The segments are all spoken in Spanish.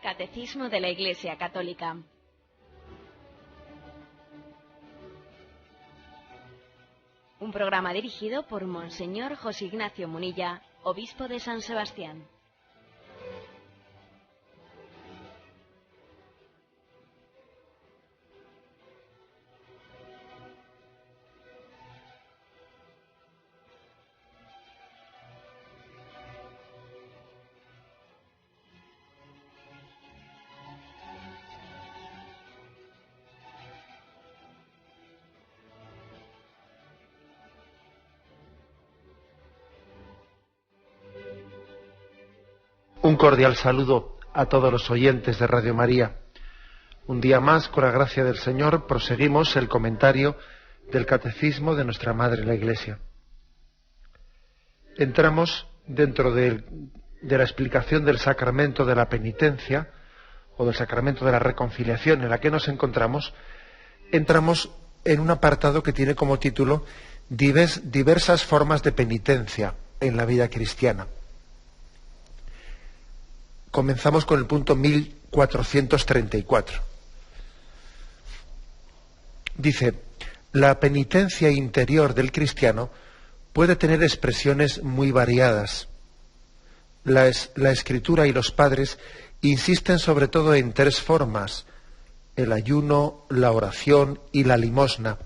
Catecismo de la Iglesia Católica. Un programa dirigido por Monseñor José Ignacio Munilla, obispo de San Sebastián. Un cordial saludo a todos los oyentes de Radio María. Un día más, con la gracia del Señor, proseguimos el comentario del Catecismo de nuestra Madre la Iglesia. Entramos dentro de la explicación del sacramento de la penitencia o del sacramento de la reconciliación en la que nos encontramos. Entramos en un apartado que tiene como título diversas formas de penitencia en la vida cristiana. Comenzamos con el punto 1434. Dice: la penitencia interior del cristiano puede tener expresiones muy variadas. La Escritura y los padres insisten sobre todo en tres formas: el ayuno, la oración y la limosna,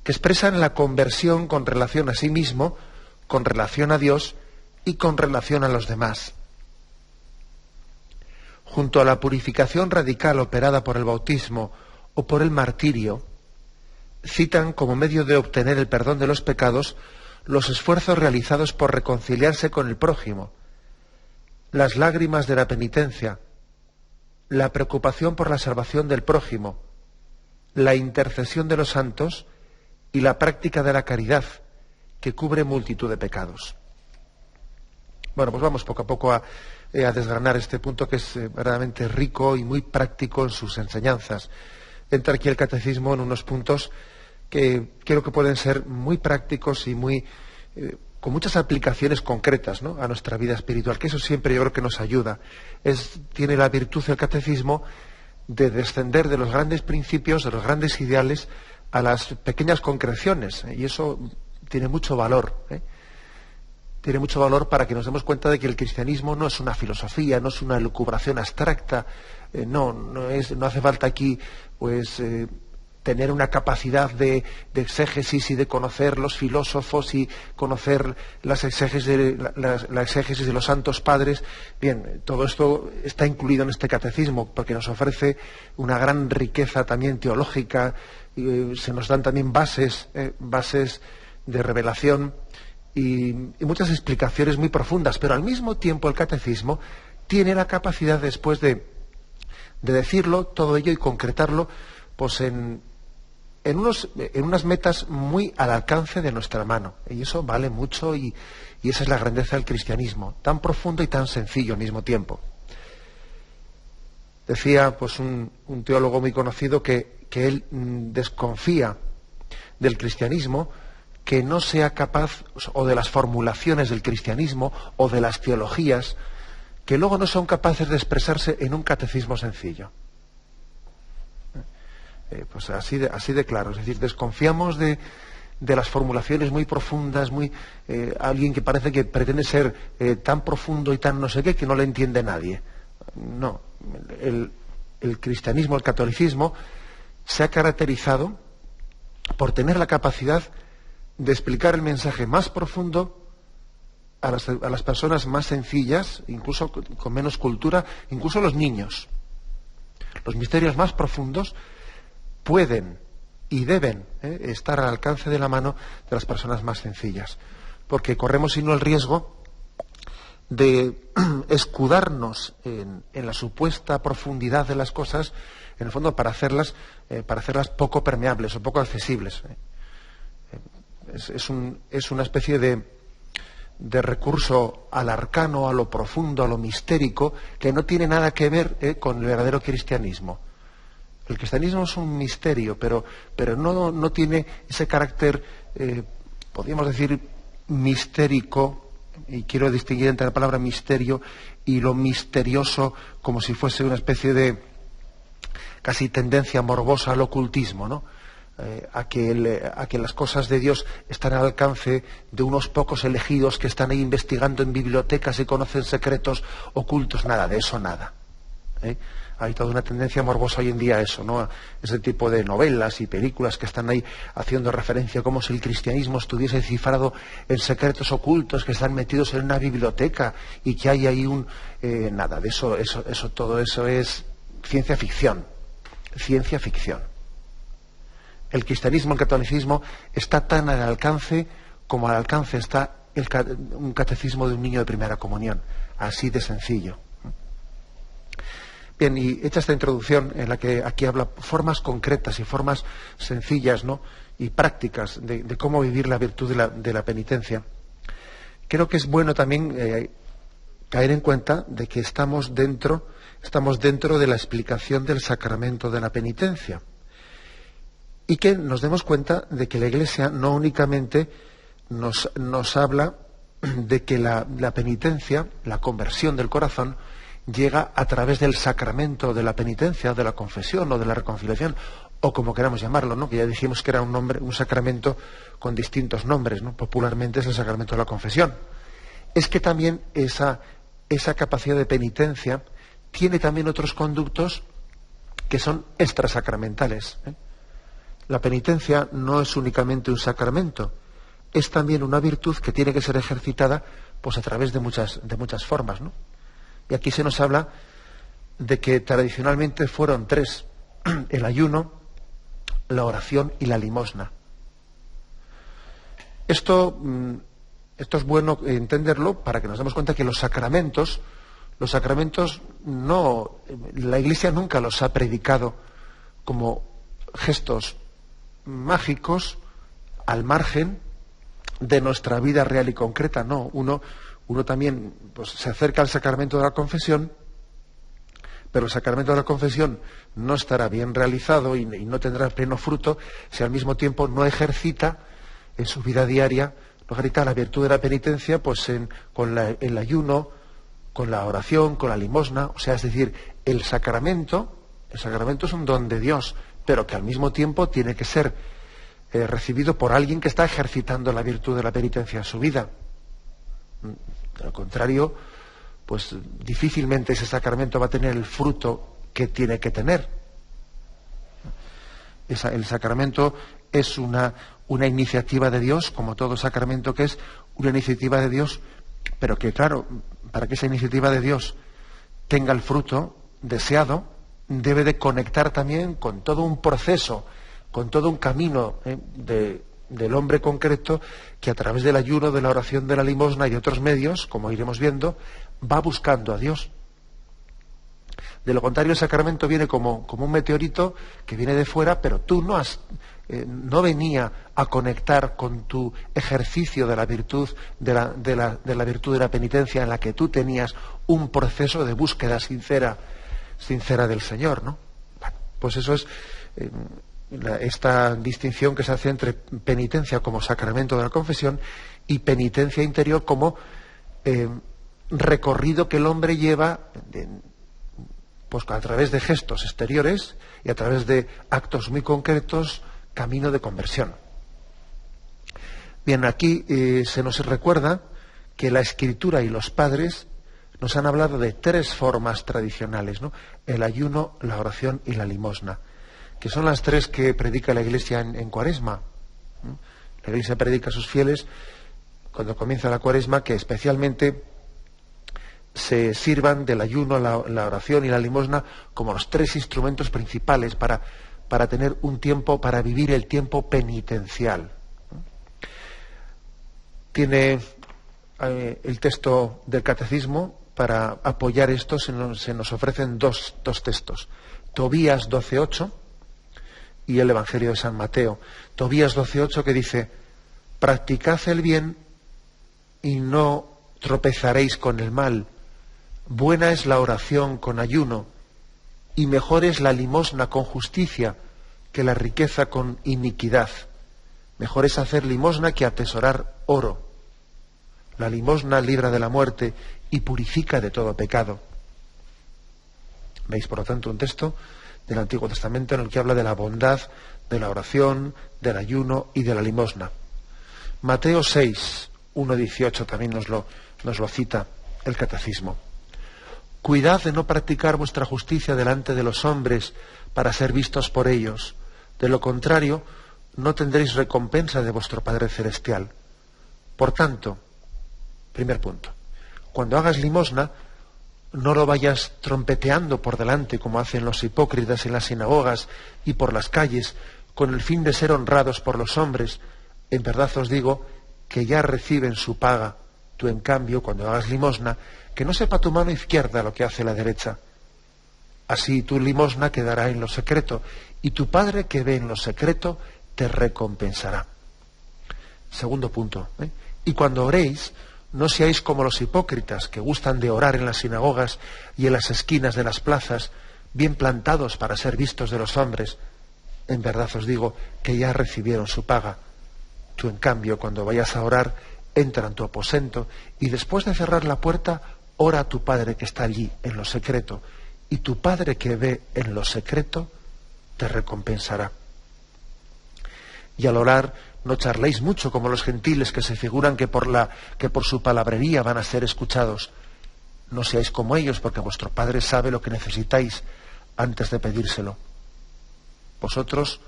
que expresan la conversión con relación a sí mismo, con relación a Dios y con relación a los demás. Junto a la purificación radical operada por el bautismo o por el martirio, citan como medio de obtener el perdón de los pecados los esfuerzos realizados por reconciliarse con el prójimo, las lágrimas de la penitencia, la preocupación por la salvación del prójimo, la intercesión de los santos y la práctica de la caridad, que cubre multitud de pecados. Bueno, pues vamos poco a poco a desgranar este punto, que es verdaderamente rico y muy práctico en sus enseñanzas. Entra aquí el Catecismo en unos puntos que creo que pueden ser muy prácticos y con muchas aplicaciones concretas, ¿no?, a nuestra vida espiritual, que eso siempre yo creo que nos ayuda. Tiene la virtud el Catecismo de descender de los grandes principios, de los grandes ideales, a las pequeñas concreciones, y eso tiene mucho valor, Tiene mucho valor para que nos demos cuenta de que el cristianismo no es una filosofía, no es una elucubración abstracta, no hace falta aquí tener una capacidad de exégesis y de conocer los filósofos y conocer la exégesis de los santos padres. Bien, todo esto está incluido en este catecismo porque nos ofrece una gran riqueza también teológica, se nos dan también bases de revelación y muchas explicaciones muy profundas, pero al mismo tiempo el catecismo tiene la capacidad, después de decirlo todo ello y concretarlo, pues en unas metas muy al alcance de nuestra mano, y eso vale mucho, y esa es la grandeza del cristianismo, tan profundo y tan sencillo al mismo tiempo. Decía pues un teólogo muy conocido que él desconfía del cristianismo que no sea capaz, o de las formulaciones del cristianismo o de las teologías, que luego no son capaces de expresarse en un catecismo sencillo. Pues así de claro. Es decir, desconfiamos de las formulaciones muy profundas, alguien que parece que pretende ser tan profundo y tan no sé qué, que no le entiende nadie. No, el cristianismo, el catolicismo, se ha caracterizado por tener la capacidad de explicar el mensaje más profundo a las personas más sencillas, incluso con menos cultura, incluso los niños. Los misterios más profundos pueden y deben estar al alcance de la mano de las personas más sencillas, porque corremos sino el riesgo de escudarnos en la supuesta profundidad de las cosas, en el fondo para hacerlas poco permeables o poco accesibles. Es una especie de recurso al arcano, a lo profundo, a lo mistérico, que no tiene nada que ver con el verdadero cristianismo. El cristianismo es un misterio, pero no tiene ese carácter, podríamos decir, mistérico, y quiero distinguir entre la palabra misterio y lo misterioso, como si fuese una especie de casi tendencia morbosa al ocultismo, ¿no? A que las cosas de Dios están al alcance de unos pocos elegidos que están ahí investigando en bibliotecas y conocen secretos ocultos. Nada, de eso nada. Hay toda una tendencia morbosa hoy en día a eso, ¿no? A ese tipo de novelas y películas que están ahí haciendo referencia como si el cristianismo estuviese cifrado en secretos ocultos que están metidos en una biblioteca y que hay ahí nada, de eso, todo eso es ciencia ficción. Ciencia ficción. El cristianismo, el catolicismo, está tan al alcance como al alcance está un catecismo de un niño de primera comunión. Así de sencillo. Bien, y hecha esta introducción en la que aquí habla formas concretas y formas sencillas, ¿no?, y prácticas de cómo vivir la virtud de la penitencia, creo que es bueno también caer en cuenta de que estamos dentro de la explicación del sacramento de la penitencia. Y que nos demos cuenta de que la Iglesia no únicamente nos habla de que la penitencia, la conversión del corazón, llega a través del sacramento de la penitencia, de la confesión o de la reconciliación, o como queramos llamarlo, ¿no? Que ya dijimos que era un sacramento con distintos nombres, ¿no? Popularmente es el sacramento de la confesión. Es que también esa capacidad de penitencia tiene también otros conductos que son extrasacramentales, La penitencia no es únicamente un sacramento, es también una virtud que tiene que ser ejercitada pues a través de muchas formas, ¿no? Y aquí se nos habla de que tradicionalmente fueron tres: el ayuno, la oración y la limosna. Esto es bueno entenderlo para que nos demos cuenta que los sacramentos no, la Iglesia nunca los ha predicado como gestos mágicos al margen de nuestra vida real y concreta. No, uno también pues se acerca al sacramento de la confesión, pero el sacramento de la confesión no estará bien realizado y no tendrá pleno fruto si al mismo tiempo no ejercita en su vida diaria, no ejercita la virtud de la penitencia pues con el ayuno, con la oración, con la limosna. O sea, es decir, el sacramento es un don de Dios, pero que al mismo tiempo tiene que ser recibido por alguien que está ejercitando la virtud de la penitencia en su vida. De lo contrario, pues difícilmente ese sacramento va a tener el fruto que tiene que tener. El sacramento es una iniciativa de Dios, como todo sacramento que es una iniciativa de Dios, pero que, claro, para que esa iniciativa de Dios tenga el fruto deseado, debe de conectar también con todo un proceso, con todo un camino del hombre concreto que a través del ayuno, de la oración, de la limosna y otros medios, como iremos viendo, va buscando a Dios. De lo contrario, el sacramento viene como un meteorito que viene de fuera, pero tú no venía a conectar con tu ejercicio de la virtud de la virtud de la penitencia, en la que tú tenías un proceso de búsqueda sincera del Señor, ¿no? Bueno, pues eso es esta distinción que se hace entre penitencia como sacramento de la confesión y penitencia interior como recorrido que el hombre lleva pues a través de gestos exteriores y a través de actos muy concretos, camino de conversión. Bien, aquí se nos recuerda que la Escritura y los padres nos han hablado de tres formas tradicionales, ¿no? El ayuno, la oración y la limosna, que son las tres que predica la Iglesia en Cuaresma. La Iglesia predica a sus fieles, cuando comienza la Cuaresma, que especialmente se sirvan del ayuno, la oración y la limosna como los tres instrumentos principales para tener un tiempo, para vivir el tiempo penitencial. Tiene el texto del Catecismo. Para apoyar esto se nos ofrecen dos textos. Tobías 12:8 y el Evangelio de San Mateo. Tobías 12:8, que dice: practicad el bien y no tropezaréis con el mal. Buena es la oración con ayuno y mejor es la limosna con justicia que la riqueza con iniquidad. Mejor es hacer limosna que atesorar oro. La limosna libra de la muerte y purifica de todo pecado. Veis, por lo tanto, un texto del Antiguo Testamento en el que habla de la bondad, de la oración, del ayuno y de la limosna. Mateo 6, 1-18 también nos lo cita el Catecismo. Cuidad de no practicar vuestra justicia delante de los hombres para ser vistos por ellos. De lo contrario, no tendréis recompensa de vuestro Padre Celestial. Por tanto, primer punto, cuando hagas limosna, no lo vayas trompeteando por delante como hacen los hipócritas en las sinagogas y por las calles, con el fin de ser honrados por los hombres. En verdad os digo que ya reciben su paga. Tú, en cambio, cuando hagas limosna, que no sepa tu mano izquierda lo que hace la derecha. Así tu limosna quedará en lo secreto, y tu Padre que ve en lo secreto te recompensará. Segundo punto, y cuando oréis, no seáis como los hipócritas que gustan de orar en las sinagogas y en las esquinas de las plazas, bien plantados para ser vistos de los hombres. En verdad os digo que ya recibieron su paga. Tú, en cambio, cuando vayas a orar, entra en tu aposento y después de cerrar la puerta, ora a tu Padre que está allí en lo secreto, y tu Padre que ve en lo secreto te recompensará. Y al orar, no charléis mucho como los gentiles que se figuran que por su palabrería van a ser escuchados. No seáis como ellos, porque vuestro Padre sabe lo que necesitáis antes de pedírselo. Vosotros,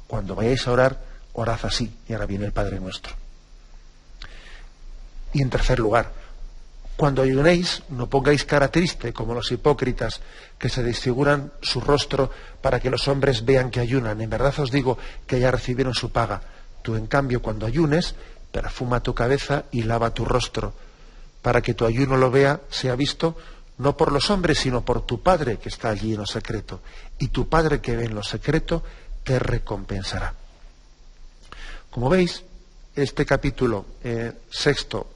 cuando vayáis a orar, orad así. Y ahora viene el Padre Nuestro. Y en tercer lugar, cuando ayunéis, no pongáis cara triste como los hipócritas que se desfiguran su rostro para que los hombres vean que ayunan. En verdad os digo que ya recibieron su paga. Tú, en cambio, cuando ayunes, perfuma tu cabeza y lava tu rostro, para que tu ayuno lo vea, sea visto, no por los hombres, sino por tu Padre que está allí en lo secreto. Y tu Padre que ve en lo secreto te recompensará. Como veis, este capítulo sexto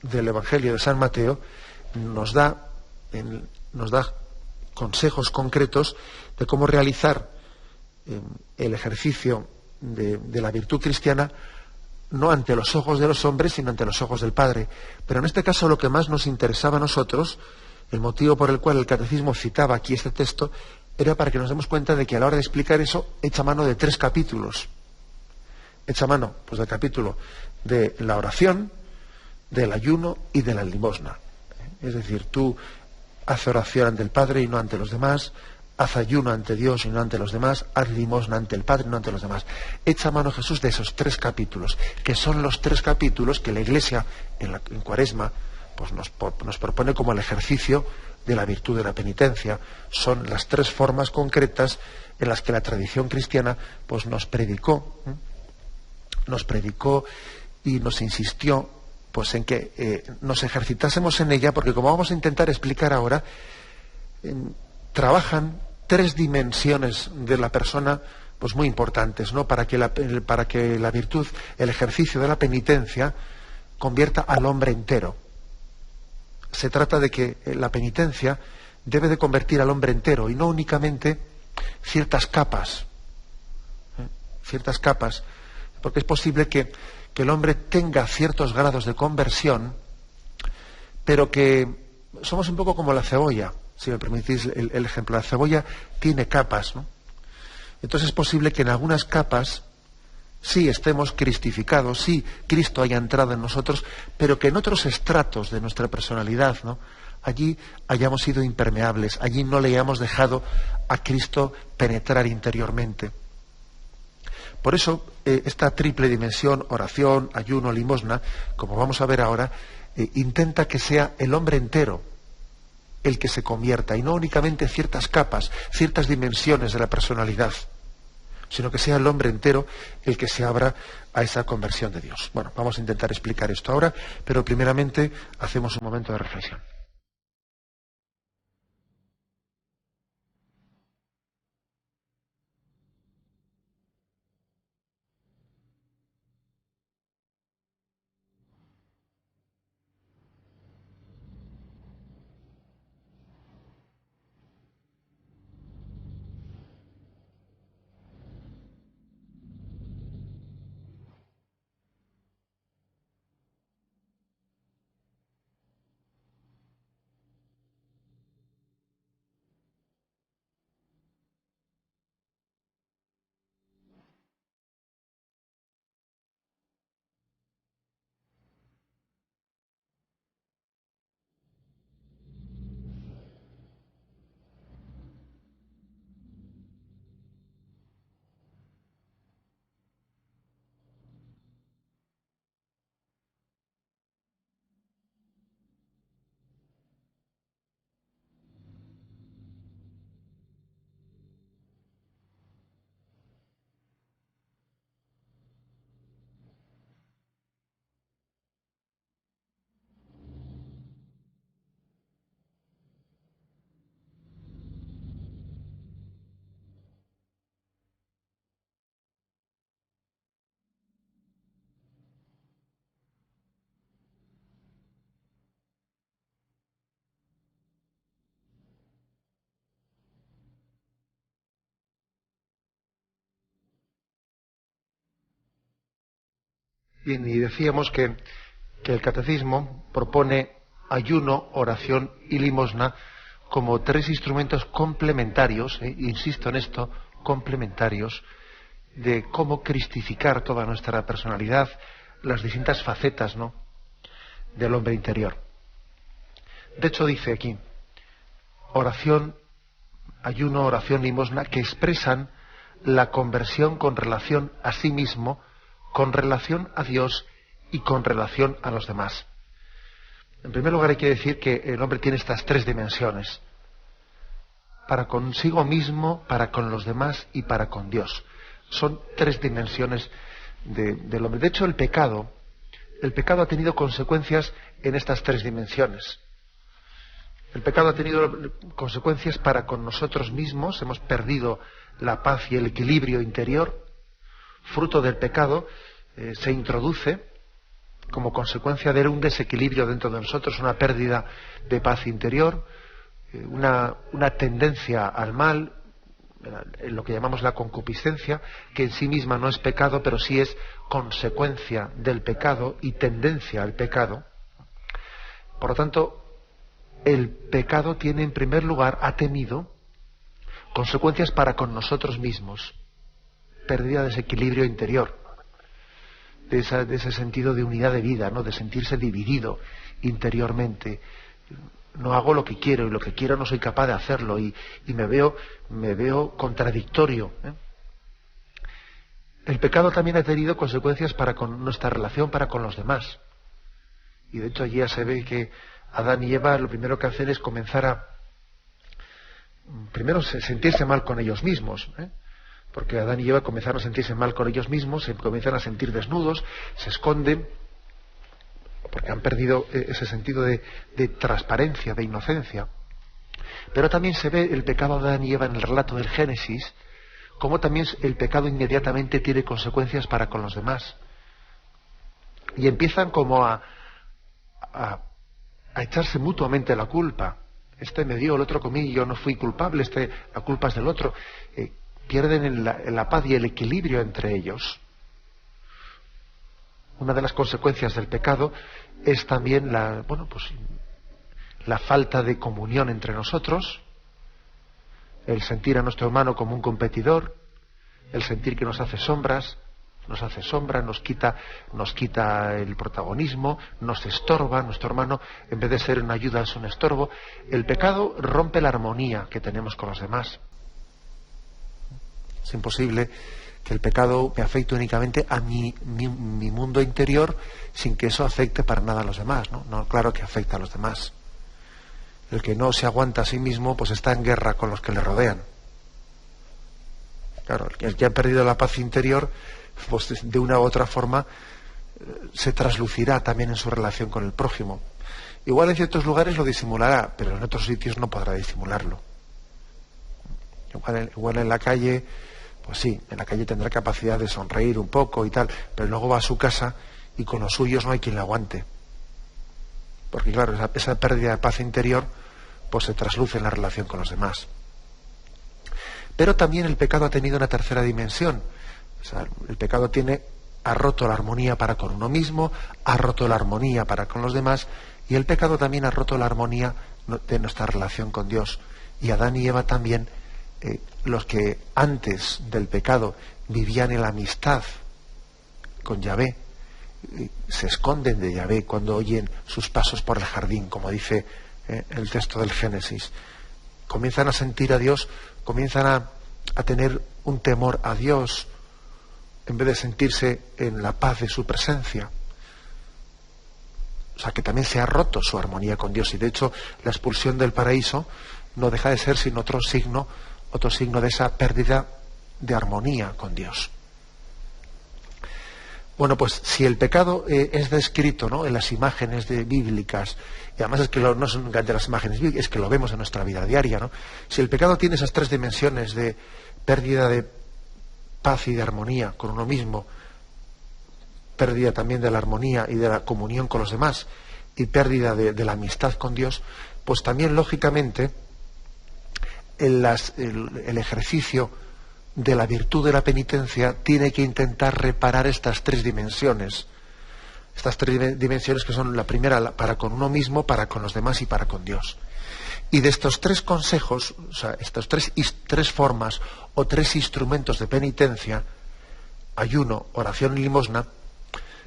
del Evangelio de San Mateo nos da consejos concretos de cómo realizar el ejercicio de la virtud cristiana, no ante los ojos de los hombres, sino ante los ojos del Padre. Pero en este caso lo que más nos interesaba a nosotros, el motivo por el cual el Catecismo citaba aquí este texto, era para que nos demos cuenta de que a la hora de explicar eso, echa mano de 3 capítulos. Echa mano, pues, del capítulo de la oración, del ayuno y de la limosna. Es decir, tú haz oración ante el Padre y no ante los demás, haz ayuno ante Dios y no ante los demás, haz limosna ante el Padre y no ante los demás. Echa mano Jesús de esos 3 capítulos, que son los 3 capítulos que la Iglesia en Cuaresma pues nos propone como el ejercicio de la virtud de la penitencia. Son las 3 formas concretas en las que la tradición cristiana pues nos predicó y nos insistió pues en que nos ejercitásemos en ella, porque como vamos a intentar explicar ahora, trabajan 3 dimensiones de la persona pues muy importantes, ¿no? Para que la virtud, el ejercicio de la penitencia, convierta al hombre entero. Se trata de que la penitencia debe de convertir al hombre entero y no únicamente ciertas capas, porque es posible que el hombre tenga ciertos grados de conversión, pero que somos un poco como la cebolla, si me permitís el ejemplo. La cebolla tiene capas, ¿no? Entonces es posible que en algunas capas sí estemos cristificados, sí Cristo haya entrado en nosotros, pero que en otros estratos de nuestra personalidad, ¿no?, allí hayamos sido impermeables, allí no le hayamos dejado a Cristo penetrar interiormente. Por eso, esta triple dimensión, oración, ayuno, limosna, como vamos a ver ahora, intenta que sea el hombre entero el que se convierta, y no únicamente ciertas capas, ciertas dimensiones de la personalidad, sino que sea el hombre entero el que se abra a esa conversión de Dios. Bueno, vamos a intentar explicar esto ahora, pero primeramente hacemos un momento de reflexión. Bien, y decíamos que el catecismo propone ayuno, oración y limosna como tres instrumentos complementarios, insisto en esto, complementarios, de cómo cristificar toda nuestra personalidad, las distintas facetas, ¿no?, del hombre interior. De hecho, dice aquí, oración, ayuno, oración, limosna, que expresan la conversión con relación a sí mismo, con relación a Dios y con relación a los demás. En primer lugar, hay que decir que el hombre tiene estas tres dimensiones: para consigo mismo, para con los demás y para con Dios. Son tres dimensiones del hombre. De hecho, el pecado ha tenido consecuencias en estas tres dimensiones. El pecado ha tenido consecuencias para con nosotros mismos, hemos perdido la paz y el equilibrio interior. Fruto del pecado se introduce, como consecuencia de un desequilibrio dentro de nosotros, una pérdida de paz interior, una tendencia al mal, en lo que llamamos la concupiscencia, que en sí misma no es pecado, pero sí es consecuencia del pecado y tendencia al pecado. Por lo tanto, el pecado tiene, en primer lugar, ha tenido consecuencias para con nosotros mismos, pérdida de ese equilibrio interior, de ese sentido de unidad de vida, ¿no?, de sentirse dividido interiormente. No hago lo que quiero, y lo que quiero no soy capaz de hacerlo, y me veo contradictorio, ¿eh? El pecado también ha tenido consecuencias para con nuestra relación para con los demás. Y de hecho allí ya se ve que Adán y Eva lo primero que hacen es comenzar a sentirse mal con ellos mismos, ¿eh? Porque Adán y Eva comenzaron a sentirse mal con ellos mismos, se comienzan a sentir desnudos, se esconden, porque han perdido ese sentido de transparencia, de inocencia. Pero también se ve el pecado de Adán y Eva en el relato del Génesis, como también el pecado inmediatamente tiene consecuencias para con los demás. Y empiezan como a echarse mutuamente la culpa. Este me dio, el otro comí, yo no fui culpable, la culpa es del otro. Pierden la paz y el equilibrio entre ellos. Una de las consecuencias del pecado es también la falta de comunión entre nosotros, el sentir a nuestro hermano como un competidor, el sentir que nos hace sombra, nos quita el protagonismo, nos estorba. Nuestro hermano, en vez de ser una ayuda, es un estorbo. El pecado rompe la armonía que tenemos con los demás. Es imposible que el pecado me afecte únicamente a mi mundo interior sin que eso afecte para nada a los demás, ¿no? No, claro que afecta a los demás. El que no se aguanta a sí mismo, pues está en guerra con los que le rodean. Claro, el que ha perdido la paz interior, pues de una u otra forma se traslucirá también en su relación con el prójimo. Igual en ciertos lugares lo disimulará, pero en otros sitios no podrá disimularlo. Igual en la calle, pues sí, en la calle tendrá capacidad de sonreír un poco y tal, pero luego va a su casa y con los suyos no hay quien le aguante. Porque claro, esa pérdida de paz interior pues se trasluce en la relación con los demás. Pero también el pecado ha tenido una tercera dimensión. O sea, el pecado ha roto la armonía para con uno mismo, ha roto la armonía para con los demás, y el pecado también ha roto la armonía de nuestra relación con Dios. Y Adán y Eva también, los que antes del pecado vivían en la amistad con Yahvé, se esconden de Yahvé cuando oyen sus pasos por el jardín, como dice el texto del Génesis. Comienzan a sentir a Dios, comienzan a tener un temor a Dios, en vez de sentirse en la paz de su presencia. O sea, que también se ha roto su armonía con Dios, y de hecho la expulsión del paraíso no deja de ser sino otro signo de esa pérdida de armonía con Dios. Bueno, pues si el pecado es descrito, ¿no?, en las imágenes bíblicas, y además es que no son de las imágenes bíblicas, es que lo vemos en nuestra vida diaria, ¿no? Si el pecado tiene esas tres dimensiones de pérdida de paz y de armonía con uno mismo, pérdida también de la armonía y de la comunión con los demás, y pérdida de la amistad con Dios, pues también lógicamente el ejercicio de la virtud de la penitencia tiene que intentar reparar estas tres dimensiones Estas tres dimensiones que son la primera para con uno mismo, para con los demás y para con Dios. Y de estos tres consejos, o sea, estas tres formas o tres instrumentos de penitencia, ayuno, oración y limosna,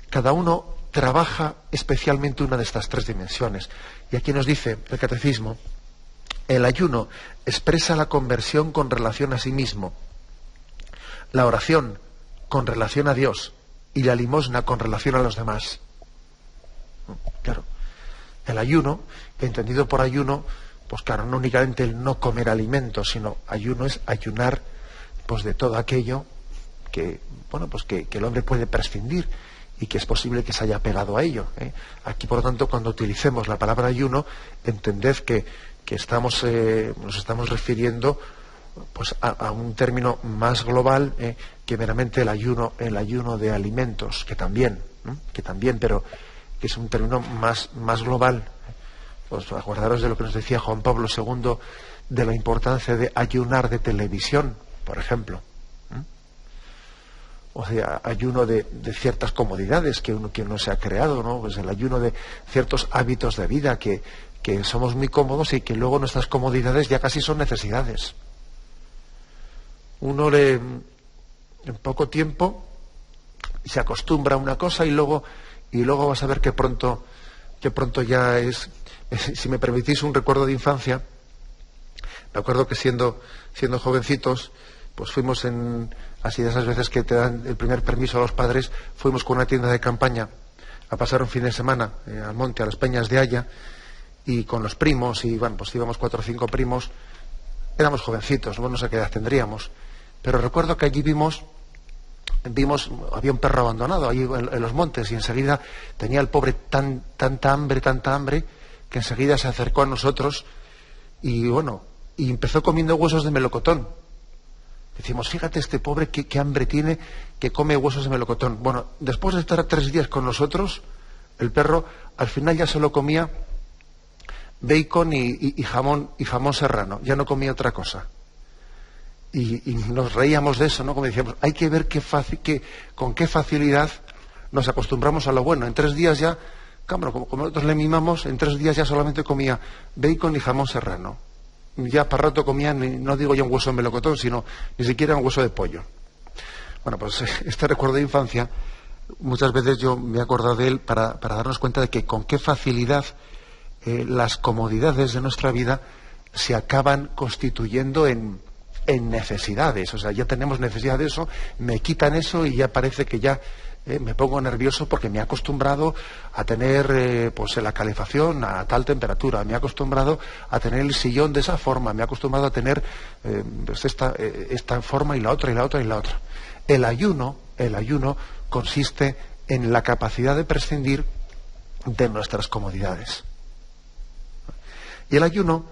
cada uno trabaja especialmente una de estas tres dimensiones. Y aquí nos dice el Catecismo: el ayuno expresa la conversión con relación a sí mismo, la oración con relación a Dios y la limosna con relación a los demás. Claro, el ayuno, entendido por ayuno, pues claro, no únicamente el no comer alimentos, sino ayuno es ayunar pues de todo aquello que, bueno, pues que el hombre puede prescindir y que es posible que se haya pegado a ello. Aquí, por lo tanto, cuando utilicemos la palabra ayuno, entended que nos estamos refiriendo pues a un término más global que meramente el ayuno de alimentos, que también, pero que es un término más global. Pues acordaros de lo que nos decía Juan Pablo II de la importancia de ayunar de televisión, por ejemplo. O sea, ayuno de ciertas comodidades que uno se ha creado, ¿no? Pues el ayuno de ciertos hábitos de vida que somos muy cómodos y que luego nuestras comodidades ya casi son necesidades. Uno en poco tiempo se acostumbra a una cosa y luego vas a ver que pronto ya es, si me permitís un recuerdo de infancia. Me acuerdo que siendo jovencitos, pues fuimos así de esas veces que te dan el primer permiso a los padres, fuimos con una tienda de campaña a pasar un fin de semana al monte, a las Peñas de Haya, y con los primos, y bueno, pues íbamos 4 o 5 primos, éramos jovencitos, no sé qué edad tendríamos, pero recuerdo que allí vimos, había un perro abandonado allí en los montes, y enseguida tenía el pobre tanta hambre, que enseguida se acercó a nosotros, y bueno, y empezó comiendo huesos de melocotón. Decimos, fíjate este pobre qué hambre tiene, que come huesos de melocotón. Bueno, después de estar 3 días con nosotros, el perro al final ya solo comía bacon y jamón serrano, ya no comía otra cosa. Y nos reíamos de eso, ¿no? Como decíamos, hay que ver con qué facilidad nos acostumbramos a lo bueno. En 3 días ya, claro, como nosotros le mimamos, en 3 días ya solamente comía bacon y jamón serrano. Ya para rato comían, no digo ya un hueso de melocotón, sino ni siquiera un hueso de pollo. Bueno, pues este recuerdo de infancia, muchas veces yo me he acordado de él para darnos cuenta de que con qué facilidad las comodidades de nuestra vida se acaban constituyendo en necesidades. O sea, ya tenemos necesidad de eso, me quitan eso y ya parece que ya me pongo nervioso porque me he acostumbrado a tener pues la calefacción a tal temperatura, me he acostumbrado a tener el sillón de esa forma, me he acostumbrado a tener pues esta forma y la otra. El ayuno consiste en la capacidad de prescindir de nuestras comodidades. Y el ayuno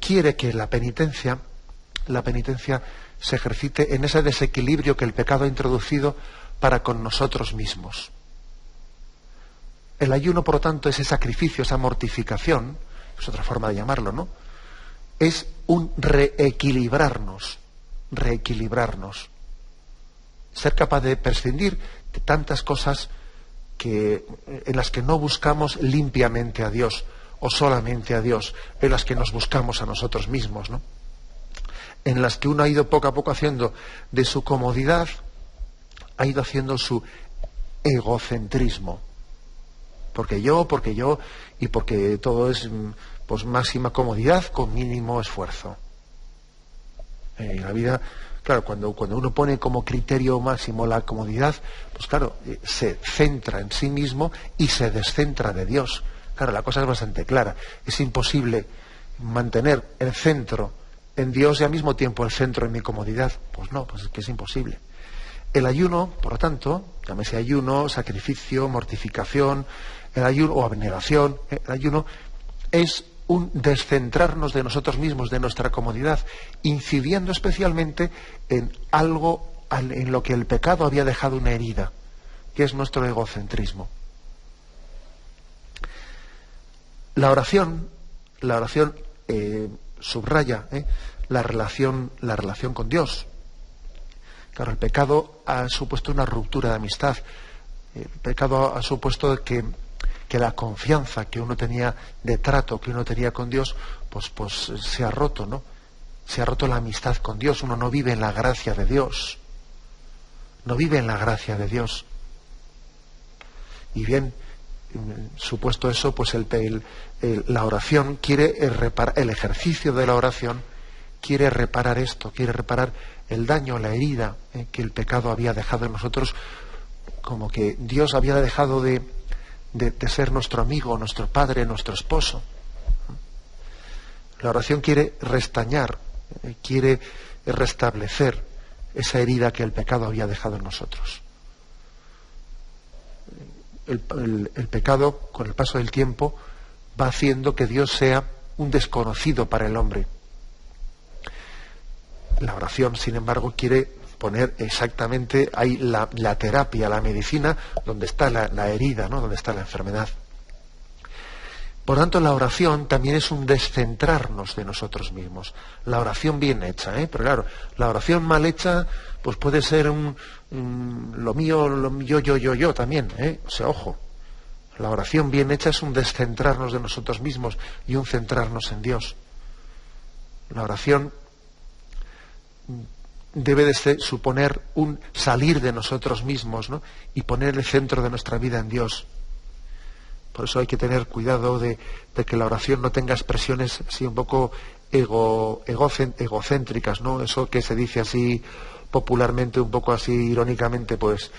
quiere que la penitencia se ejercite en ese desequilibrio que el pecado ha introducido para con nosotros mismos. El ayuno, por lo tanto, ese sacrificio, esa mortificación, es otra forma de llamarlo, ¿no? Es un reequilibrarnos. Ser capaz de prescindir de tantas cosas en las que no buscamos limpiamente a Dios o solamente a Dios, en las que nos buscamos a nosotros mismos, ¿no? En las que uno ha ido poco a poco haciendo de su comodidad, ha ido haciendo su egocentrismo. Porque yo, y porque todo es pues máxima comodidad con mínimo esfuerzo. En la vida, claro, cuando uno pone como criterio máximo la comodidad, pues claro, se centra en sí mismo y se descentra de Dios. Claro, la cosa es bastante clara. Es imposible mantener el centro en Dios y al mismo tiempo el centro en mi comodidad. Pues no, pues es que es imposible. El ayuno, por lo tanto, llámese ayuno, sacrificio, mortificación, el ayuno o abnegación, el ayuno es un descentrarnos de nosotros mismos, de nuestra comodidad, incidiendo especialmente en algo en lo que el pecado había dejado una herida, que es nuestro egocentrismo. La oración subraya la relación con Dios. Claro, el pecado ha supuesto una ruptura de amistad. El pecado ha supuesto que la confianza que uno tenía de trato, que uno tenía con Dios, pues se ha roto, ¿no? Se ha roto la amistad con Dios. Uno no vive en la gracia de Dios. No vive en la gracia de Dios. Y bien, supuesto eso, pues la oración quiere reparar, el ejercicio de la oración quiere reparar esto, quiere reparar el daño, la herida que el pecado había dejado en nosotros, como que Dios había dejado de ser nuestro amigo, nuestro padre, nuestro esposo. La oración quiere restañar, quiere restablecer esa herida que el pecado había dejado en nosotros. El pecado, con el paso del tiempo, va haciendo que Dios sea un desconocido para el hombre. La oración, sin embargo, quiere poner exactamente ahí la terapia, la medicina, donde está la herida, ¿no? Donde está la enfermedad. Por tanto, la oración también es un descentrarnos de nosotros mismos. La oración bien hecha, pero claro, la oración mal hecha, pues puede ser lo mío, yo también, O sea, ojo, la oración bien hecha es un descentrarnos de nosotros mismos y un centrarnos en Dios. La oración debe de suponer un salir de nosotros mismos, ¿no? Y poner el centro de nuestra vida en Dios. Por eso hay que tener cuidado de que la oración no tenga expresiones así un poco egocéntricas, ¿no? Eso que se dice así popularmente, un poco así irónicamente, pues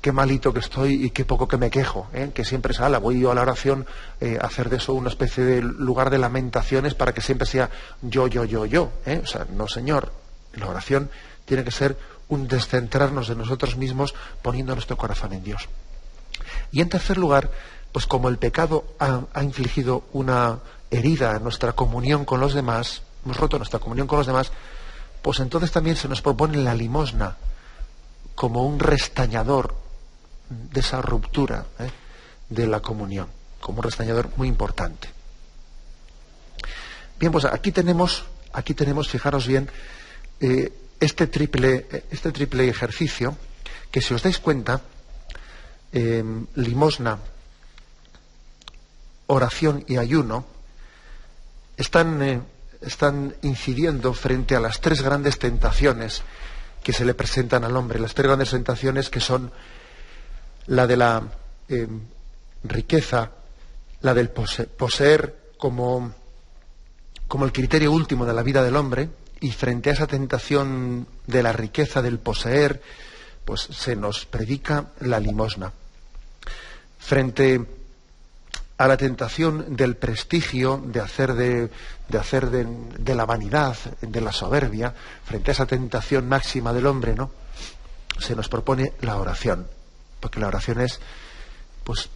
qué malito que estoy y qué poco que me quejo, que siempre voy yo a la oración a hacer de eso una especie de lugar de lamentaciones para que siempre sea yo. O sea, no, señor. La oración tiene que ser un descentrarnos de nosotros mismos poniendo nuestro corazón en Dios. Y en tercer lugar, pues como el pecado ha infligido una herida en nuestra comunión con los demás, hemos roto nuestra comunión con los demás, pues entonces también se nos propone la limosna como un restañador de esa ruptura de la comunión, como un restañador muy importante. Bien, pues aquí tenemos, fijaros bien, este triple ejercicio, que si os dais cuenta, limosna, oración y ayuno están incidiendo frente a las tres grandes tentaciones que se le presentan al hombre. Las tres grandes tentaciones, que son la de la riqueza, la del poseer como el criterio último de la vida del hombre, y frente a esa tentación de la riqueza, del poseer, pues se nos predica la limosna. Frente a la tentación del prestigio, de hacer de la vanidad, de la soberbia, frente a esa tentación máxima del hombre, ¿no? Se nos propone la oración, porque la oración es, pues,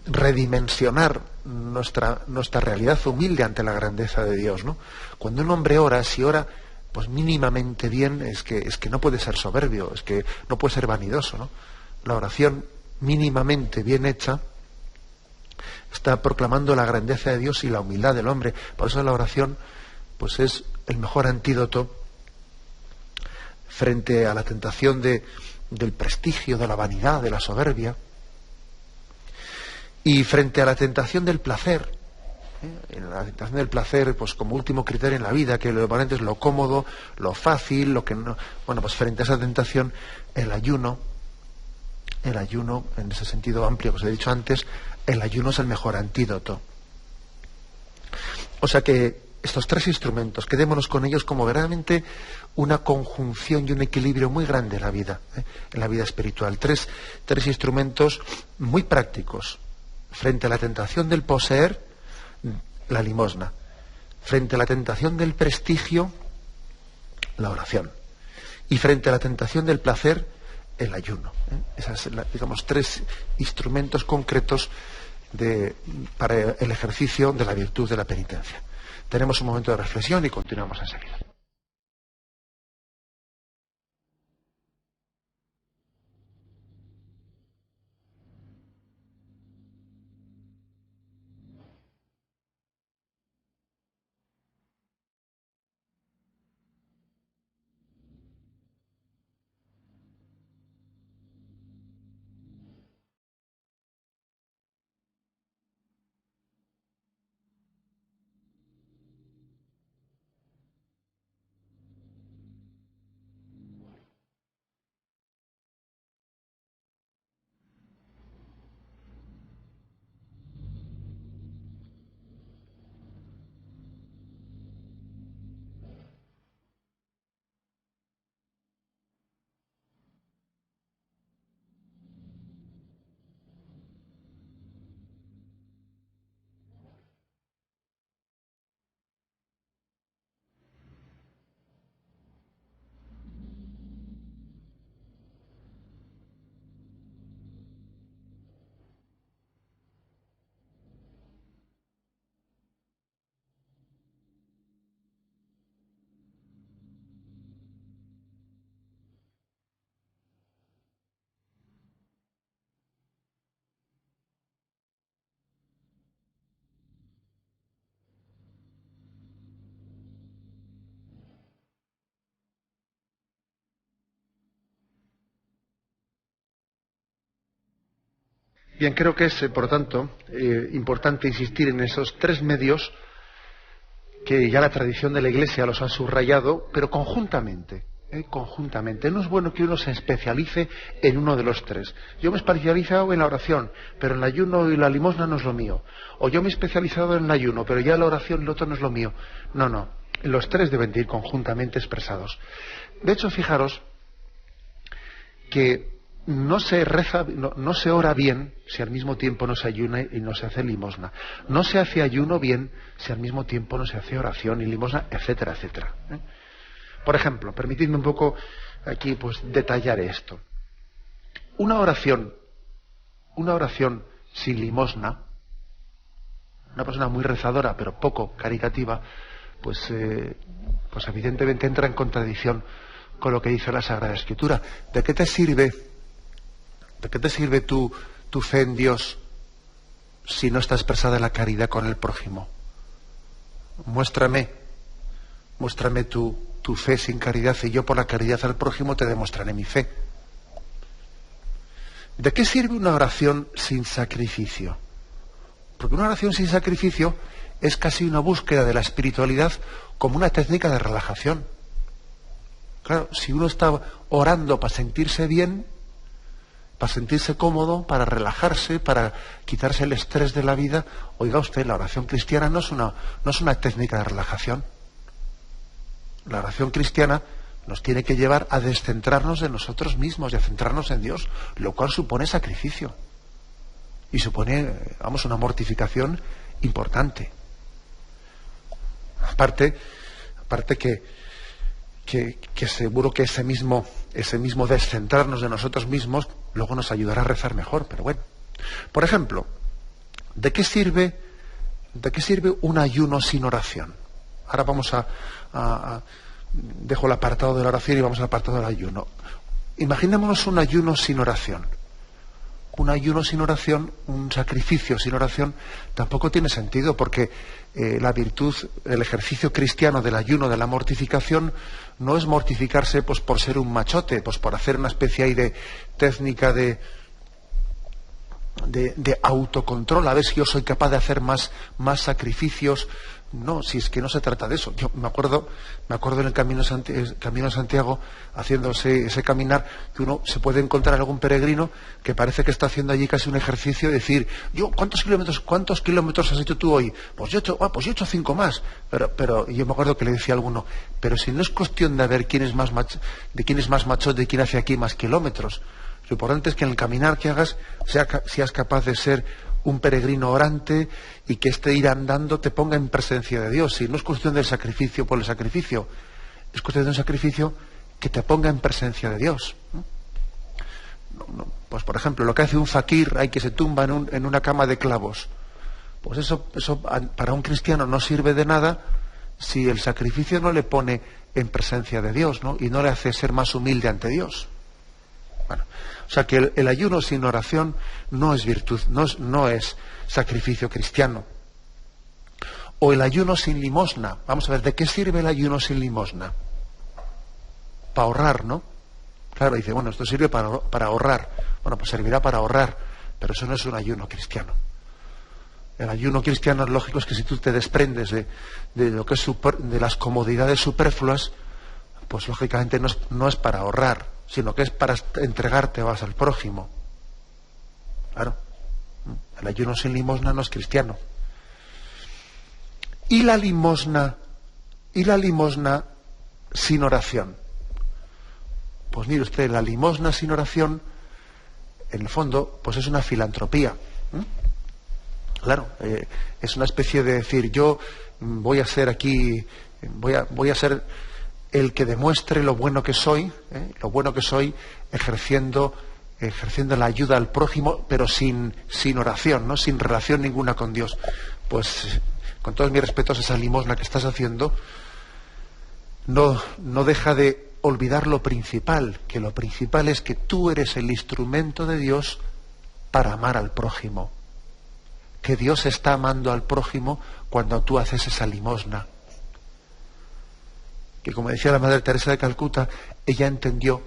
redimensionar nuestra realidad humilde ante la grandeza de Dios, ¿no? Cuando un hombre ora, si ora pues mínimamente bien, es que no puede ser soberbio, es que no puede ser vanidoso, ¿no? La oración mínimamente bien hecha está proclamando la grandeza de Dios y la humildad del hombre. Por eso la oración pues es el mejor antídoto frente a la tentación del prestigio, de la vanidad, de la soberbia, y frente a la tentación del placer. La tentación del placer, pues como último criterio en la vida, que lo importante es lo cómodo, lo fácil, lo que no. Bueno, pues frente a esa tentación, el ayuno, en ese sentido amplio que os he dicho antes, el ayuno es el mejor antídoto. O sea que estos tres instrumentos, quedémonos con ellos como verdaderamente una conjunción y un equilibrio muy grande en la vida espiritual. Tres instrumentos muy prácticos. Frente a la tentación del poseer, la limosna. Frente a la tentación del prestigio, la oración. Y frente a la tentación del placer, el ayuno. Esas, digamos, tres instrumentos concretos para el ejercicio de la virtud de la penitencia. Tenemos un momento de reflexión y continuamos enseguida. Bien, creo que es, por tanto, importante insistir en esos tres medios que ya la tradición de la Iglesia los ha subrayado, pero conjuntamente. Conjuntamente. No es bueno que uno se especialice en uno de los tres. Yo me he especializado en la oración, pero el ayuno y la limosna no es lo mío. O yo me he especializado en el ayuno, pero ya la oración y lo otro no es lo mío. No. Los tres deben de ir conjuntamente expresados. De hecho, fijaros que no se reza, no se ora bien si al mismo tiempo no se ayuna y no se hace limosna. No se hace ayuno bien si al mismo tiempo no se hace oración y limosna, etcétera, etcétera. Por ejemplo, permitidme un poco aquí pues detallar esto. Una oración sin limosna, una persona muy rezadora pero poco caritativa, pues evidentemente entra en contradicción con lo que dice la Sagrada Escritura. ¿De qué te sirve tu fe en Dios si no está expresada en la caridad con el prójimo? Muéstrame tu fe sin caridad y yo por la caridad al prójimo te demostraré mi fe. ¿De qué sirve una oración sin sacrificio? Porque una oración sin sacrificio es casi una búsqueda de la espiritualidad como una técnica de relajación. Claro, si uno está orando para sentirse bien, para sentirse cómodo, para relajarse, para quitarse el estrés de la vida, oiga usted, la oración cristiana no es una técnica de relajación. La oración cristiana nos tiene que llevar a descentrarnos de nosotros mismos y a centrarnos en Dios, lo cual supone sacrificio. Y supone, una mortificación importante. Aparte que seguro que ese mismo descentrarnos de nosotros mismos luego nos ayudará a rezar mejor, pero bueno. Por ejemplo, ¿de qué sirve un ayuno sin oración? Ahora vamos dejo el apartado de la oración y vamos al apartado del ayuno. Imaginémonos un ayuno sin oración. Un ayuno sin oración, un sacrificio sin oración, tampoco tiene sentido, porque la virtud, el ejercicio cristiano del ayuno, de la mortificación, no es mortificarse pues por ser un machote, pues por hacer una especie ahí de técnica de autocontrol, a ver si yo soy capaz de hacer más sacrificios. No, si es que no se trata de eso. Yo me acuerdo en el Camino de Santiago, haciéndose ese caminar, que uno se puede encontrar algún peregrino que parece que está haciendo allí casi un ejercicio de decir, ¿cuántos kilómetros has hecho tú hoy? Pues yo he hecho 5 más. Pero yo me acuerdo que le decía a alguno, pero si no es cuestión de ver quién es más machote, de quién hace aquí más kilómetros. Lo importante es que en el caminar que hagas seas capaz de ser un peregrino orante y que este ir andando te ponga en presencia de Dios. Si no es cuestión del sacrificio por el sacrificio, es cuestión de un sacrificio que te ponga en presencia de Dios. Pues por ejemplo, lo que hace un fakir, hay que se tumba en una cama de clavos. Pues eso para un cristiano no sirve de nada si el sacrificio no le pone en presencia de Dios, ¿no? Y no le hace ser más humilde ante Dios. Bueno, o sea que el ayuno sin oración no es virtud, no es sacrificio cristiano. O el ayuno sin limosna. Vamos a ver, ¿de qué sirve el ayuno sin limosna? Para ahorrar, ¿no? Claro, dice, bueno, esto sirve para ahorrar. Bueno, pues servirá para ahorrar, pero eso no es un ayuno cristiano. El ayuno cristiano, lógico, es que si tú te desprendes de lo que es de las comodidades superfluas, pues lógicamente no es para ahorrar, sino que es para entregarte vas al prójimo. Claro, el ayuno sin limosna no es cristiano. Y la limosna sin oración. Pues mire usted, la limosna sin oración, en el fondo, pues es una filantropía. Claro, es una especie de decir, yo voy a ser aquí, voy a ser el que demuestre lo bueno que soy, ejerciendo la ayuda al prójimo, pero sin oración, ¿no? Sin relación ninguna con Dios. Pues, con todos mis respetos, esa limosna que estás haciendo no deja de olvidar lo principal, que lo principal es que tú eres el instrumento de Dios para amar al prójimo. Que Dios está amando al prójimo cuando tú haces esa limosna. Que como decía la Madre Teresa de Calcuta, ella entendió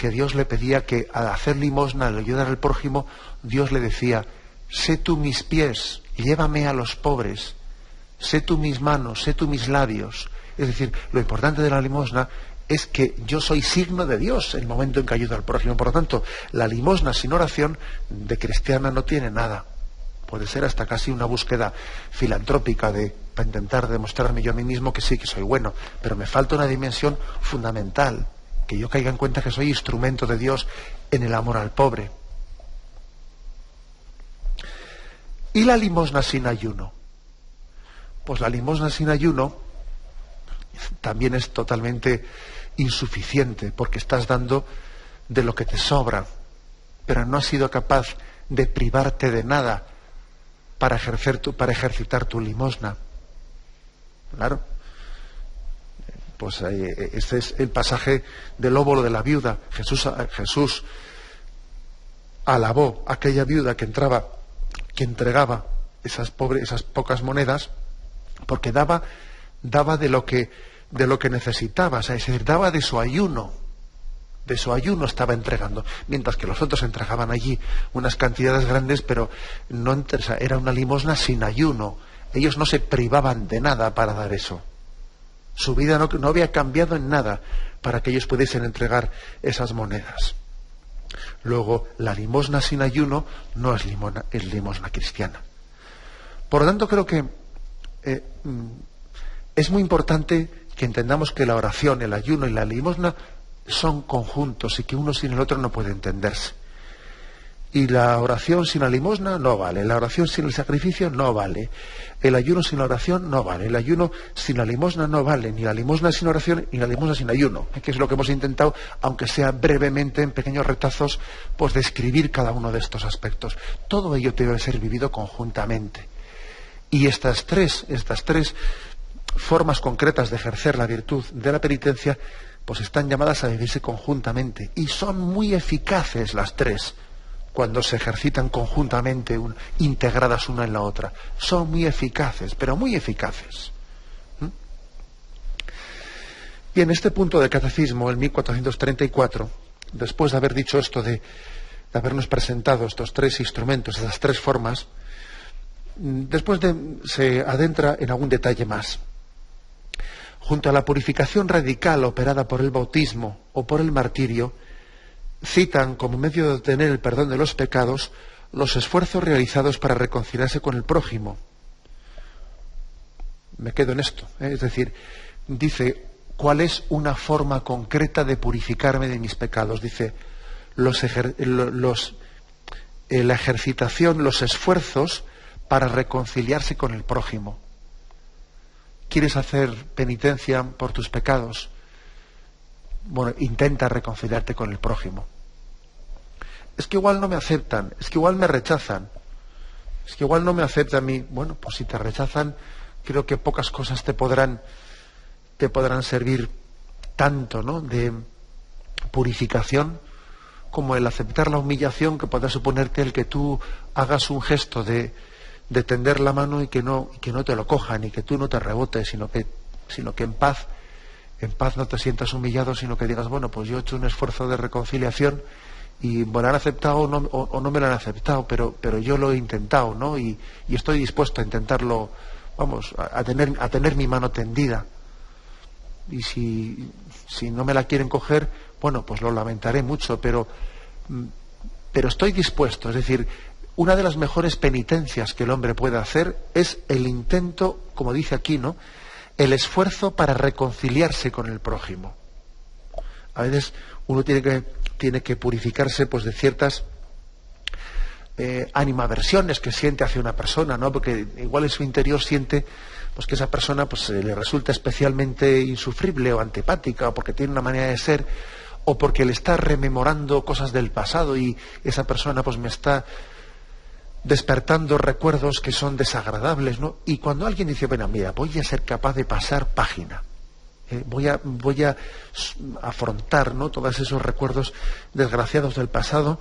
que Dios le pedía que al hacer limosna, al ayudar al prójimo, Dios le decía: sé tú mis pies, llévame a los pobres, sé tú mis manos, sé tú mis labios. Es decir, lo importante de la limosna es que yo soy signo de Dios en el momento en que ayudo al prójimo. Por lo tanto, la limosna sin oración de cristiana no tiene nada. Puede ser hasta casi una búsqueda filantrópica para intentar demostrarme yo a mí mismo que sí, que soy bueno, pero me falta una dimensión fundamental, que yo caiga en cuenta que soy instrumento de Dios en el amor al pobre. ¿Y la limosna sin ayuno? Pues la limosna sin ayuno también es totalmente insuficiente, porque estás dando de lo que te sobra, pero no has sido capaz de privarte de nada para ejercitar tu limosna. Claro. Pues este es el pasaje del óbolo de la viuda. Jesús alabó a aquella viuda que entregaba esas pocas monedas, porque daba de lo que necesitaba, es decir, daba de su ayuno estaba entregando, mientras que los otros entregaban allí unas cantidades grandes, pero no, era una limosna sin ayuno. Ellos no se privaban de nada para dar eso. Su vida no había cambiado en nada para que ellos pudiesen entregar esas monedas. Luego, la limosna sin ayuno no es limosna cristiana. Por lo tanto, creo que es muy importante que entendamos que la oración, el ayuno y la limosna son conjuntos y que uno sin el otro no puede entenderse. Y la oración sin la limosna no vale, la oración sin el sacrificio no vale, el ayuno sin la oración no vale, el ayuno sin la limosna no vale, ni la limosna sin oración ni la limosna sin ayuno, que es lo que hemos intentado, aunque sea brevemente, en pequeños retazos, pues describir cada uno de estos aspectos. Todo ello debe ser vivido conjuntamente. Y estas tres formas concretas de ejercer la virtud de la penitencia, pues están llamadas a vivirse conjuntamente, y son muy eficaces las tres cuando se ejercitan conjuntamente, integradas una en la otra. Son muy eficaces, pero muy eficaces. Y en este punto del Catecismo, el 1434, después de haber dicho esto de habernos presentado estos tres instrumentos, esas tres formas, se adentra en algún detalle más. Junto a la purificación radical operada por el bautismo o por el martirio, citan como medio de obtener el perdón de los pecados los esfuerzos realizados para reconciliarse con el prójimo. Me quedo en esto, es decir, dice, ¿cuál es una forma concreta de purificarme de mis pecados? Dice, la ejercitación, los esfuerzos para reconciliarse con el prójimo. ¿Quieres hacer penitencia por tus pecados? Bueno, intenta reconciliarte con el prójimo. Es que igual no me aceptan, es que igual me rechazan, es que igual no me aceptan a mí. Bueno, pues si te rechazan, creo que pocas cosas te podrán servir tanto, ¿no?, de purificación, como el aceptar la humillación que pueda suponerte el que tú hagas un gesto de tender la mano y que no te lo cojan y que tú no te rebotes, sino que en paz no te sientas humillado, sino que digas, bueno, pues yo he hecho un esfuerzo de reconciliación y me lo han aceptado o no me lo han aceptado, pero yo lo he intentado, ¿no? Y estoy dispuesto a intentarlo, vamos, a tener mi mano tendida. Y si no me la quieren coger, bueno, pues lo lamentaré mucho, pero estoy dispuesto. Es decir, una de las mejores penitencias que el hombre puede hacer es el intento, como dice aquí, ¿no?, el esfuerzo para reconciliarse con el prójimo. A veces uno tiene que purificarse, pues, de ciertas animadversiones que siente hacia una persona, ¿no? Porque igual en su interior siente, pues, que esa persona, pues, le resulta especialmente insufrible o antipática, o porque tiene una manera de ser, o porque le está rememorando cosas del pasado y esa persona, pues, me está despertando recuerdos que son desagradables, ¿no? Y cuando alguien dice, bueno, mira, voy a ser capaz de pasar página, voy a afrontar, ¿no?, todos esos recuerdos desgraciados del pasado,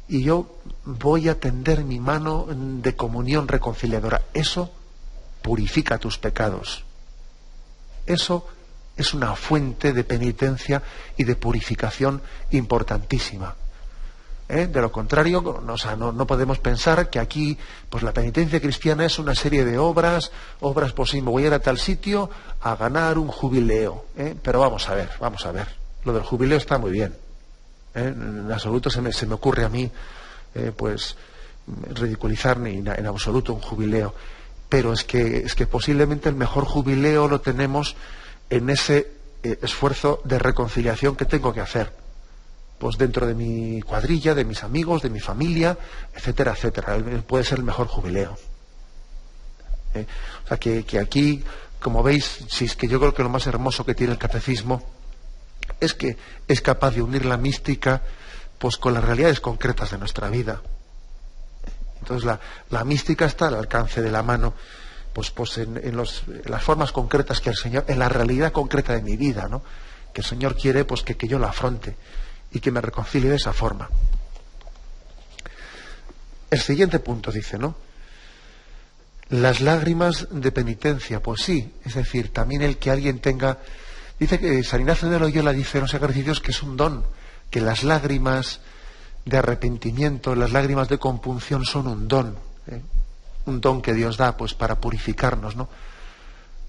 y yo voy a tender mi mano de comunión reconciliadora. Eso purifica tus pecados. Eso Es una fuente de penitencia y de purificación importantísima. De lo contrario, no podemos pensar que aquí pues la penitencia cristiana es una serie de obras, pues sí, me voy a ir a tal sitio a ganar un jubileo. Pero vamos a ver. Lo del jubileo está muy bien. En absoluto se me ocurre a mí pues ridiculizar en absoluto un jubileo. Pero es que posiblemente el mejor jubileo lo tenemos en ese esfuerzo de reconciliación que tengo que hacer, pues dentro de mi cuadrilla, de mis amigos, de mi familia, etcétera, etcétera. Puede ser el mejor jubileo. O sea que aquí, como veis, si es que yo creo que lo más hermoso que tiene el catecismo es que es capaz de unir la mística pues con las realidades concretas de nuestra vida. Entonces la mística está al alcance de la mano, pues en las formas concretas que el Señor, en la realidad concreta de mi vida, ¿no? Que el Señor quiere pues que yo la afronte y que me reconcilie de esa forma. El siguiente punto dice, ¿no? Las lágrimas de penitencia, pues sí, es decir, también el que alguien tenga, dice que San Ignacio de Loyola dice en los ejercicios que es un don, que las lágrimas de arrepentimiento, las lágrimas de compunción son un don que Dios da pues para purificarnos, ¿no?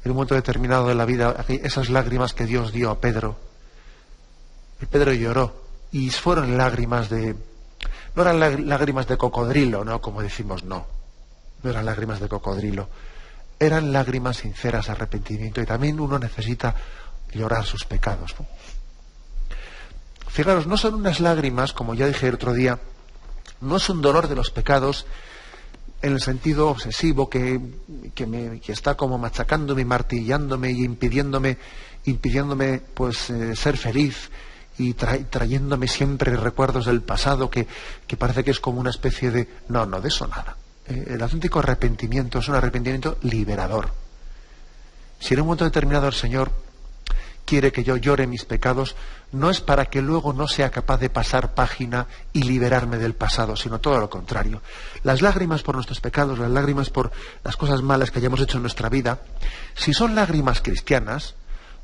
En un momento determinado de la vida, esas lágrimas que Dios dio a Pedro, y Pedro lloró, y fueron lágrimas no eran lágrimas de cocodrilo, ¿no? Como decimos, no eran lágrimas de cocodrilo, eran lágrimas sinceras de arrepentimiento, y también uno necesita llorar sus pecados, ¿no? Fijaros, no son unas lágrimas, como ya dije el otro día, no es un dolor de los pecados en el sentido obsesivo que está como machacándome, martillándome y impidiéndome pues ser feliz y trayéndome siempre recuerdos del pasado que parece que es como una especie de... No, de eso nada. El auténtico arrepentimiento es un arrepentimiento liberador. Si en un momento determinado el Señor quiere que yo llore mis pecados, no es para que luego no sea capaz de pasar página y liberarme del pasado, sino todo lo contrario. Las lágrimas por nuestros pecados, las lágrimas por las cosas malas que hayamos hecho en nuestra vida, si son lágrimas cristianas,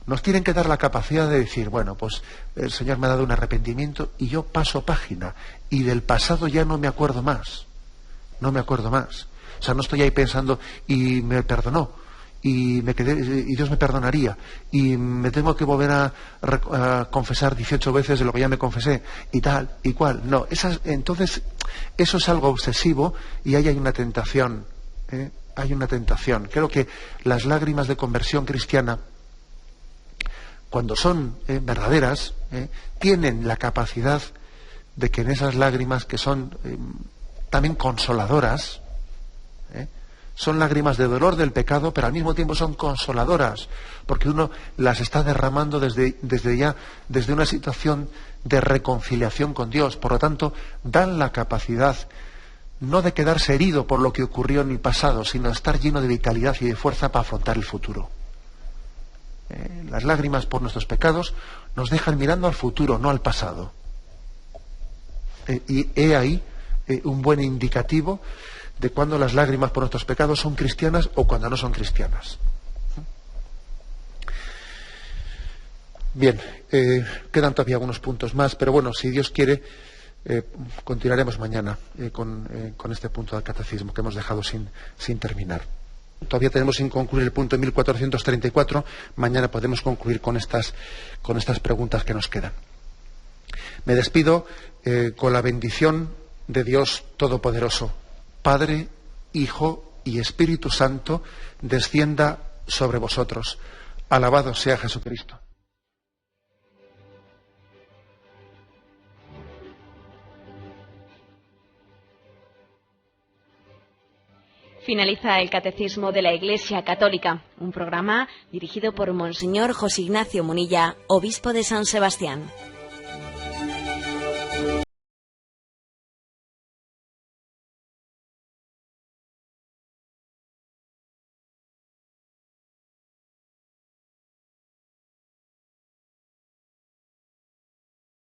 nos tienen que dar la capacidad de decir, bueno, pues el Señor me ha dado un arrepentimiento y yo paso página, y del pasado ya no me acuerdo más. O sea, no estoy ahí pensando, y me perdonó, y Dios me perdonaría, y me tengo que volver a confesar 18 veces de lo que ya me confesé, y tal, y cual. No, entonces eso es algo obsesivo, y ahí hay una tentación. Hay una tentación. Creo que las lágrimas de conversión cristiana, cuando son verdaderas, tienen la capacidad de que en esas lágrimas que son también consoladoras, son lágrimas de dolor del pecado, pero al mismo tiempo son consoladoras, porque uno las está derramando desde una situación de reconciliación con Dios. Por lo tanto, dan la capacidad no de quedarse herido por lo que ocurrió en el pasado, sino de estar lleno de vitalidad y de fuerza para afrontar el futuro. Las lágrimas por nuestros pecados nos dejan mirando al futuro, no al pasado. Y he ahí un buen indicativo de cuando las lágrimas por nuestros pecados son cristianas o cuando no son cristianas. Bien, quedan todavía algunos puntos más, pero bueno, si Dios quiere, continuaremos mañana con este punto del catecismo que hemos dejado sin terminar. Todavía tenemos sin concluir el punto 1434. Mañana podemos concluir con estas preguntas que nos quedan. Me despido con la bendición de Dios Todopoderoso, Padre, Hijo y Espíritu Santo, descienda sobre vosotros. Alabado sea Jesucristo. Finaliza el Catecismo de la Iglesia Católica, un programa dirigido por Monseñor José Ignacio Munilla, obispo de San Sebastián.